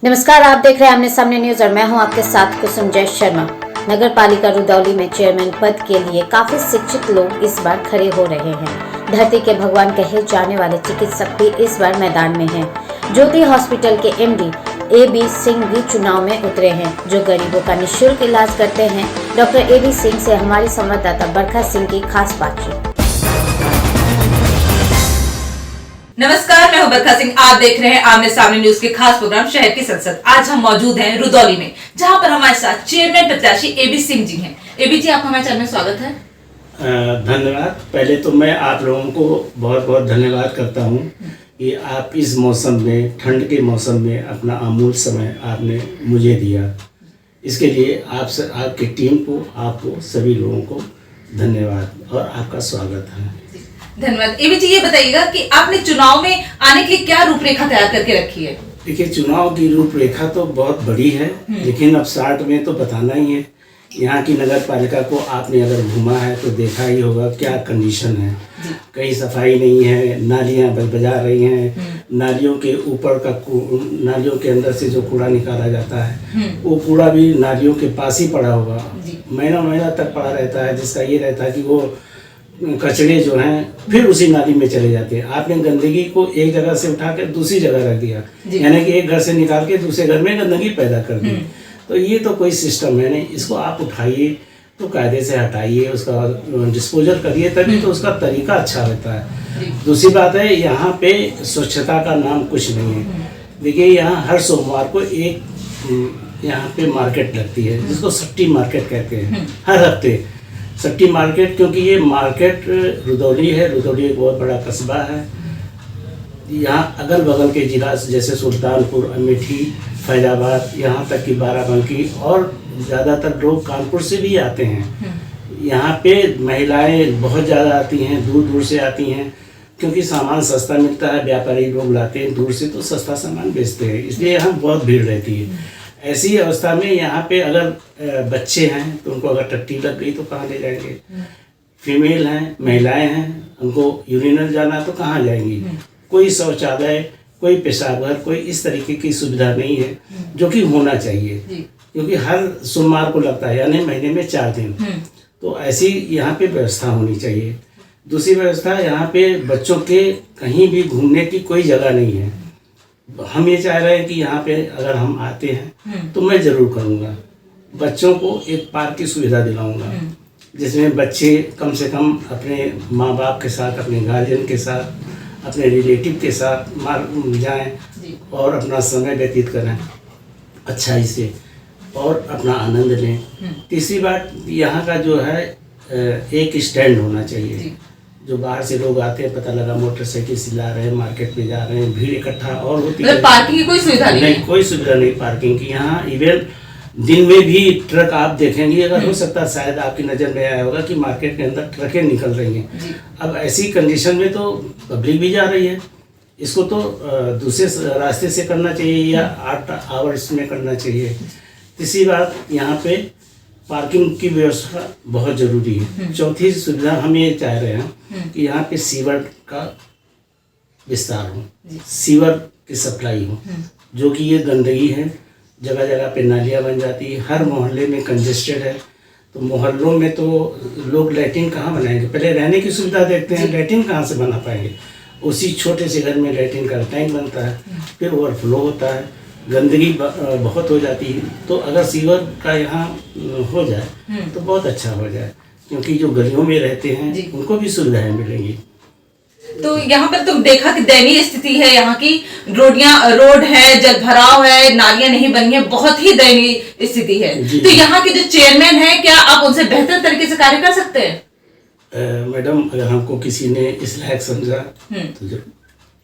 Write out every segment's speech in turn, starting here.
नमस्कार, आप देख रहे हैं आमने सामने न्यूज और मैं हूं आपके साथ कुसुम जय शर्मा। नगर पालिका रुदौली में चेयरमैन पद के लिए काफी शिक्षित लोग इस बार खड़े हो रहे हैं। धरती के भगवान कहे जाने वाले चिकित्सक भी इस बार मैदान में हैं। ज्योति हॉस्पिटल के एमडी AB सिंह भी चुनाव में उतरे हैं, जो गरीबों का निःशुल्क इलाज करते हैं। डॉक्टर AB सिंह से हमारे संवाददाता बरखा सिंह की खास बातचीत। नमस्कार, मैं हूं बरखा सिंह। आप देख रहे हैं आमने सामने न्यूज के खास प्रोग्राम शहर की संसद। आज हम मौजूद हैं रुदौली में, जहां पर हमारे साथ चेयरमैन प्रत्याशी AB सिंह जी हैं। AB जी, आपका हमारे चैनल में स्वागत है। धन्यवाद। पहले तो मैं आप लोगों को बहुत बहुत धन्यवाद करता हूं कि आप इस मौसम में, ठंड के मौसम में अपना अमूल्य समय आपने मुझे दिया। इसके लिए आपकी टीम को, आपको सभी लोगों को धन्यवाद और आपका स्वागत है। धन्यवाद। AB जी, ये बताइएगा कि आपने चुनाव में आने के लिए क्या रूपरेखा तैयार करके रखी है? देखिए, चुनाव की रूपरेखा तो बहुत बड़ी है, लेकिन अब शॉर्ट में तो बताना ही है। यहाँ की नगर पालिका को आपने अगर घूमा है तो देखा ही होगा क्या कंडीशन है। कहीं सफाई नहीं है, नालियाँ बजा रही हैं, नालियों के ऊपर का नालियों के अंदर से जो कूड़ा निकाला जाता है वो कूड़ा भी नालियों के पास ही पड़ा होगा, महीना तक पड़ा रहता है, जिसका ये रहता है कि वो कचरे जो हैं फिर उसी नाली में चले जाते हैं। आपने गंदगी को एक जगह से उठा कर दूसरी जगह रख दिया, यानी कि एक घर से निकाल के दूसरे घर में गंदगी पैदा कर दी। तो ये तो कोई सिस्टम है नहीं। इसको आप उठाइए तो कायदे से हटाइए, उसका डिस्पोजल करिए, तभी तो उसका तरीका अच्छा रहता है। दूसरी बात है, यहाँ पे स्वच्छता का नाम कुछ नहीं है। देखिए, यहाँ हर सोमवार को एक यहाँ पे मार्केट लगती है, जिसको सट्टी मार्केट कहते हैं। हर हफ्ते सट्टी मार्केट, क्योंकि ये मार्केट रुदौली है। रुदौली एक बहुत बड़ा कस्बा है। यहाँ अगल बगल के जिला जैसे सुल्तानपुर, अमेठी, फैजाबाद, यहाँ तक कि बाराबंकी और ज़्यादातर लोग कानपुर से भी आते हैं। यहाँ पे महिलाएं बहुत ज़्यादा आती हैं, दूर दूर से आती हैं, क्योंकि सामान सस्ता मिलता है। व्यापारी लोग लाते हैं दूर से तो सस्ता सामान बेचते हैं, इसलिए यहाँ बहुत भीड़ रहती है। ऐसी अवस्था में यहाँ पे अगर बच्चे हैं तो उनको अगर टट्टी लग गई तो कहाँ ले जाएंगे? फीमेल हैं, महिलाएं हैं, उनको यूरिनल जाना तो कहाँ जाएंगी? कोई शौचालय, कोई पेशाबघर, कोई इस तरीके की सुविधा नहीं है, जो कि होना चाहिए, क्योंकि हर सोमवार को लगता है, यानी महीने में 4 दिन। तो ऐसी यहाँ पे व्यवस्था होनी चाहिए। दूसरी व्यवस्था, यहाँ पे बच्चों के कहीं भी घूमने की कोई जगह नहीं है। हम ये चाह रहे हैं कि यहाँ पे अगर हम आते हैं तो मैं ज़रूर करूँगा, बच्चों को एक पार्क की सुविधा दिलाऊंगा, जिसमें बच्चे कम से कम अपने माँ बाप के साथ, अपने गार्जियन के साथ, अपने रिलेटिव के साथ जाएं और अपना समय व्यतीत करें अच्छाई से और अपना आनंद लें। तीसरी बात, यहाँ का जो है एक स्टैंड होना चाहिए। जो बाहर से लोग आते हैं, पता लगा मोटरसाइकिल से ला रहे हैं, मार्केट में जा रहे हैं, भीड़ इकट्ठा और होती है। पार्किंग की कोई सुविधा नहीं? कोई सुविधा नहीं पार्किंग की। यहाँ इवन दिन में भी ट्रक आप देखेंगे, अगर हो सकता है शायद आपकी नज़र में आया होगा कि मार्केट के अंदर ट्रकें निकल रही हैं। अब ऐसी कंडीशन में तो पब्लिक भी जा रही है, इसको तो दूसरे रास्ते से करना चाहिए या 8 आवर्स में करना चाहिए। तीसरी बात, यहाँ पे पार्किंग की व्यवस्था बहुत ज़रूरी है। चौथी सुविधा हम ये चाह रहे हैं कि यहाँ पे सीवर का विस्तार हो, सीवर की सप्लाई हो, जो कि ये गंदगी है, जगह जगह पे नालियाँ बन जाती है, हर मोहल्ले में कंजेस्टेड है। तो मोहल्लों में तो लोग लैट्रिन कहाँ बनाएंगे? पहले रहने की सुविधा देखते हैं, लैट्रिन कहाँ से बना पाएंगे? उसी छोटे से घर में लैट्रिन का टैंक बनता है, फिर ओवरफ्लो होता है, गंदगी बहुत हो जाती है। तो अगर सीवर का यहाँ हो जाए तो बहुत अच्छा हो जाए, क्योंकि जो गलियों में रहते हैं उनको भी सुविधाएं मिलेंगी। तो यहाँ पर तो देखा कि दयनीय स्थिति है यहाँ की। रोड है, जल भराव है, नालियां नहीं बनी है, बहुत ही दयनीय स्थिति है। तो यहाँ के जो चेयरमैन है, क्या आप उनसे बेहतर तरीके से कार्य कर सकते हैं? मैडम, अगर हमको किसी ने इस लायक समझा तो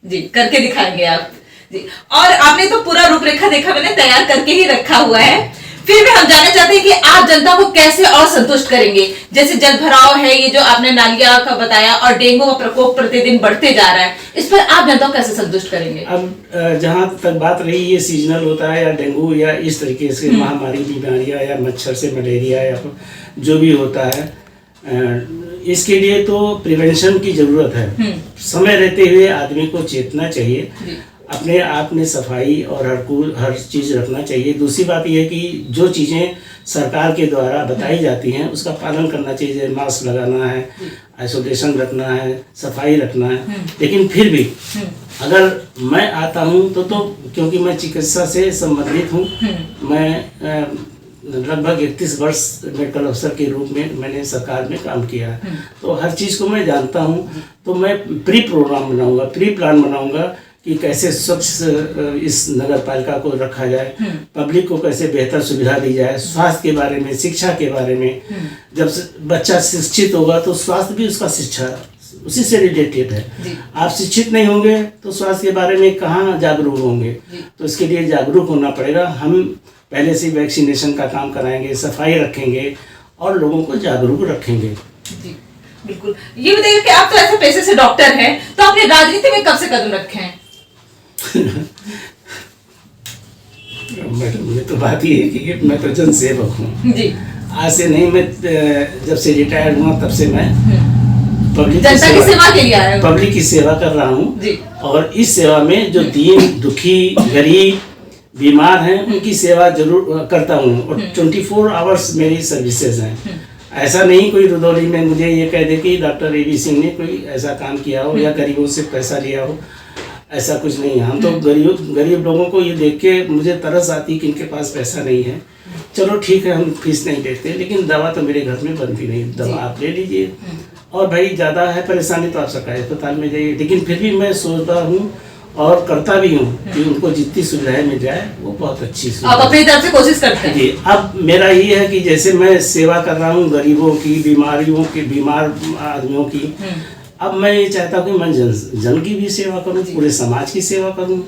जी करके दिखाएंगे आप जी। और आपने तो पूरा रूपरेखा देखा, मैंने तैयार करके ही रखा हुआ है। फिर भी हम जानना चाहते हैं कि आप जनता को कैसे और संतुष्ट करेंगे। जैसे जल भराव है, ये जो आपने नालिया का बताया, और डेंगू का प्रकोप प्रतिदिन बढ़ते जा रहा है, इस पर आप जनता को कैसे संतुष्ट करेंगे? अब जहाँ तक बात रही, ये सीजनल होता है या डेंगू या इस तरीके से महामारी बीमारियाँ या मच्छर से मलेरिया या जो भी होता है, इसके लिए तो प्रिवेंशन की जरूरत है। समय रहते हुए आदमी को चेतना चाहिए अपने आप में सफाई और हर चीज़ रखना चाहिए। दूसरी बात यह है कि जो चीज़ें सरकार के द्वारा बताई जाती हैं उसका पालन करना चाहिए। मास्क लगाना है, आइसोलेशन रखना है, सफाई रखना है। लेकिन फिर भी अगर मैं आता हूँ तो क्योंकि मैं चिकित्सा से संबंधित हूँ, मैं लगभग 31 वर्ष मेडिकल अफसर के रूप में मैंने सरकार में काम किया है, तो हर चीज़ को मैं जानता हूँ। तो मैं प्री प्लान बनाऊंगा कि कैसे स्वच्छ इस नगर पालिका को रखा जाए, पब्लिक को कैसे बेहतर सुविधा दी जाए, स्वास्थ्य के बारे में, शिक्षा के बारे में। जब बच्चा शिक्षित होगा तो स्वास्थ्य भी उसका शिक्षा उसी से रिलेटेड है। आप शिक्षित नहीं होंगे तो स्वास्थ्य के बारे में कहाँ जागरूक होंगे। तो इसके लिए जागरूक होना पड़ेगा। हम पहले से वैक्सीनेशन का काम कराएंगे, सफाई रखेंगे और लोगों को जागरूक रखेंगे। जी बिल्कुल। ये बताइए कि आप तो ऐसे पेशे से डॉक्टर हैं, तो आपने राजनीति में कब से कदम रखे हैं? मैडम, ये तो बात ही है कि मैं तो जन सेवक हूँ जी। आज से नहीं, मैं जब से रिटायर्ड हुआ तब से मैं पब्लिक जनता की सेवा के लिए आया हूँ, पब्लिक की सेवा कर रहा हूँ। और इस सेवा में जो दीन दुखी गरीब बीमार हैं उनकी सेवा जरूर करता हूँ। और 24 आवर्स मेरी सर्विसेज हैं। ऐसा नहीं कोई रुदौली में मुझे ये कह दे कि डॉक्टर AB सिंह ने कोई ऐसा काम किया हो या गरीबों से पैसा लिया हो, ऐसा कुछ नहीं है। हम तो गरीब लोगों को ये देख के मुझे तरस आती कि इनके पास पैसा नहीं है। चलो ठीक है, हम फीस नहीं देते, लेकिन दवा तो मेरे घर में बनती नहीं। दवा आप ले लीजिए, और भाई ज़्यादा है परेशानी तो आप सरकारी अस्पताल में जाइए। लेकिन फिर भी मैं सोचता हूँ और करता भी हूँ कि उनको जितनी सुविधाएं मिल जाए वो बहुत अच्छी सुविधा। आप अपनी तरफ से कोशिश करते हैं जी। अब मेरा ये है कि जैसे मैं सेवा कर रहा हूँ गरीबों की, बीमार आदमियों की, अब मैं ये चाहता हूँ कि मैं जन की भी सेवा करूँ, पूरे समाज की सेवा करूँ।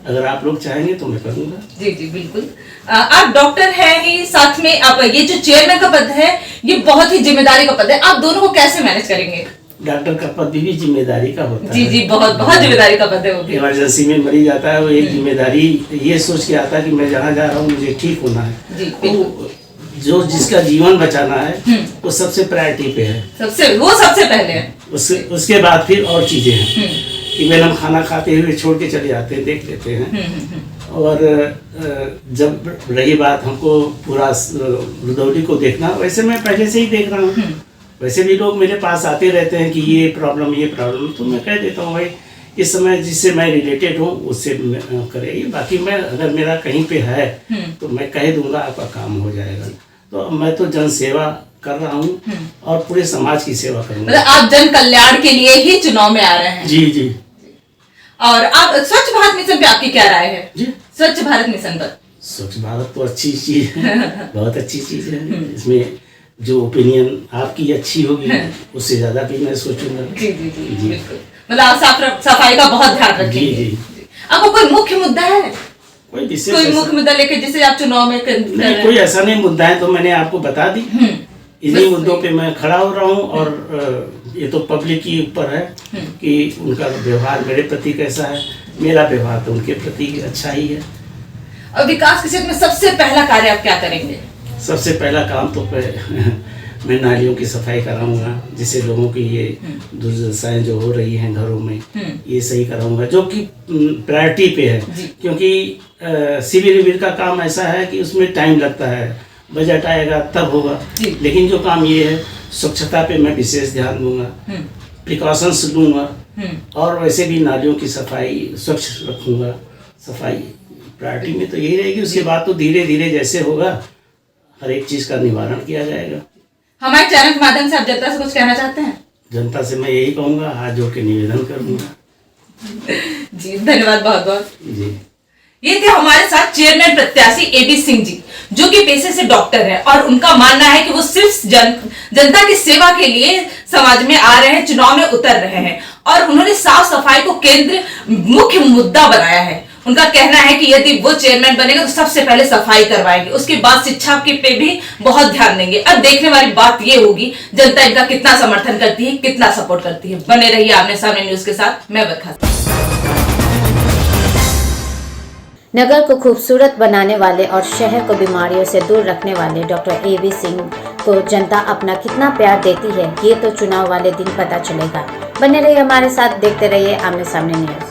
अगर आप लोग चाहेंगे तो मैं करूँगा। जी जी बिल्कुल। आप डॉक्टर हैं ही, साथ में आप ये जो चेयरमैन का पद है ये बहुत ही जिम्मेदारी का पद है, आप दोनों को कैसे मैनेज करेंगे? डॉक्टर का पद भी जिम्मेदारी का होता है। जी जी, बहुत जिम्मेदारी का पद है वो भी। इमरजेंसी में मरीज आता है, वो एक जिम्मेदारी ये सोच के आता है कि मैं जहाँ जा रहा हूँ मुझे ठीक होना है। जी, तो जो जिसका जीवन बचाना है वो सबसे प्रायोरिटी पे है, सबसे पहले है। उसके बाद फिर और चीजें हैं। इवन हम खाना खाते हुए छोड़ के चले जाते हैं, देख लेते हैं। और जब रही बात हमको पूरा रुदौली को देखना, वैसे मैं पहले से ही देख रहा हूँ। वैसे भी लोग मेरे पास आते रहते हैं कि ये प्रॉब्लम, तो मैं कह देता हूँ भाई इस समय जिससे मैं रिलेटेड हूँ उससे करें। बाकी मैं अगर मेरा कहीं पे है तो मैं कह दूंगा, आपका काम हो जाएगा। तो मैं तो जन सेवा कर रहा हूँ और पूरे समाज की सेवा करूँगा। मतलब आप जन कल्याण के लिए ही चुनाव में आ रहे हैं? जी जी। और आप स्वच्छ भारत मिशन पे आपकी क्या राय है? जी, स्वच्छ भारत मिशन पर? स्वच्छ भारत तो अच्छी चीज है, बहुत अच्छी चीज है। इसमें जो ओपिनियन आपकी अच्छी होगी उससे ज्यादा भी मैं सोचूंगा। जी जी जी, जी। बिल्कुल। मतलब आप सफाई का बहुत ध्यान रखेंगे। जी जी। आपको कोई मुख्य मुद्दा है? कोई मुख्य मुद्दा लेके जिसे आप चुनाव में नहीं, कोई ऐसा नहीं मुद्दा है, तो मैंने आपको बता दी। इन्हीं मुद्दों पे मैं खड़ा हो रहा हूँ। और ये तो पब्लिक के ऊपर है कि उनका व्यवहार मेरे प्रति कैसा है। मेरा व्यवहार तो उनके प्रति अच्छा ही है। और विकास के क्षेत्र में सबसे पहला कार्य आप क्या करेंगे? सबसे पहला काम तो मैं नालियों की सफाई कराऊंगा, जिससे लोगों की ये दुर्दशाएं जो हो रही हैं घरों में, ये सही कराऊंगा, जो कि प्रायोरिटी पे है। क्योंकि सिविल रिविल का काम ऐसा है कि उसमें टाइम लगता है, बजट आएगा तब होगा। लेकिन जो काम ये है, स्वच्छता पे मैं विशेष ध्यान दूंगा, प्रिकॉशंस लूंगा। और वैसे भी नालियों की सफाई स्वच्छ रखूंगा। सफाई प्रायोरिटी में तो यही रहेगी। उसके बाद तो धीरे धीरे जैसे होगा हर एक चीज का निवारण किया जाएगा। हमारे चैनल के माध्यम से आप जनता से कुछ कहना चाहते हैं? जनता से मैं यही कहूँगा, हाथ जोड़ के निवेदन करूँगा। जी धन्यवाद बहुत बहुत। जी, ये थे हमारे साथ चेयरमैन प्रत्याशी AB सिंह जी, जो कि पेशे से डॉक्टर है और उनका मानना है कि वो सिर्फ जनता की सेवा के लिए समाज में आ रहे हैं, चुनाव में उतर रहे हैं। और उन्होंने साफ सफाई को केंद्र मुख्य मुद्दा बनाया है। उनका कहना है कि यदि वो चेयरमैन बनेगा तो सबसे पहले सफाई करवाएंगे, उसके बाद शिक्षा के पे भी बहुत ध्यान देंगे। अब देखने वाली बात ये होगी जनता इनका कितना समर्थन करती है, कितना सपोर्ट करती है। बने रहिए आमने सामने न्यूज के साथ। मैं बरखा। नगर को खूबसूरत बनाने वाले और शहर को बीमारियों से दूर रखने वाले डॉक्टर AB सिंह को जनता अपना कितना प्यार देती है, ये तो चुनाव वाले दिन पता चलेगा। बने रहिए हमारे साथ, देखते रहिए आमने सामने न्यूज।